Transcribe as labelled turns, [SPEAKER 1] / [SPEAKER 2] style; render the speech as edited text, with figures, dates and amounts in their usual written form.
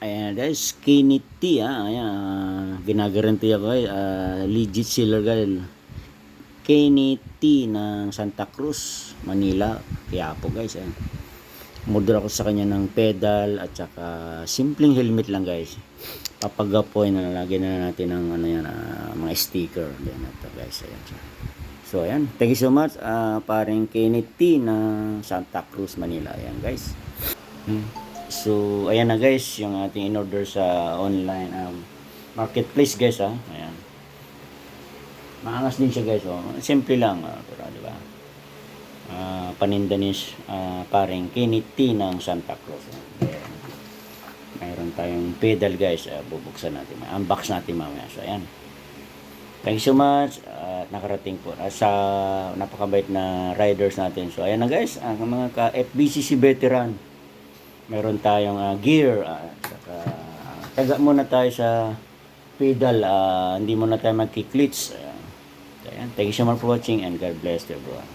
[SPEAKER 1] Ayan guys, Kiniti ayan, ginagaranti ako legit seller guys. Kiniti ng Santa Cruz, Manila, Quiapo guys. Ayan. Murder ako sa kanya ng pedal at saka simpleng helmet lang guys. Papagapoy na nalagyan na natin ng ano yan, mga sticker. Ayan ito guys. Ayan. So ayan, thank you so much paring Kiniti ng Santa Cruz, Manila. Ayan guys. So, ayan na guys, yung ating in-order sa online marketplace guys Ayan. Maangas din siya guys, simple lang, pero di ba? Paninda ni paring Kiniti ng Santa Cruz. Ayan. Mayroon tayong pedal guys, bubuksan natin, unbox natin mamaya. So, ayan. Thank you so much at nakarating po sa napakabait na riders natin. So, ayan na guys, ang mga ka-FBCC veteran. Meron tayong gear saka taga muna tayo sa pedal, hindi muna tayo magki-clits. Ayan. Thank you so much for watching and God bless everyone.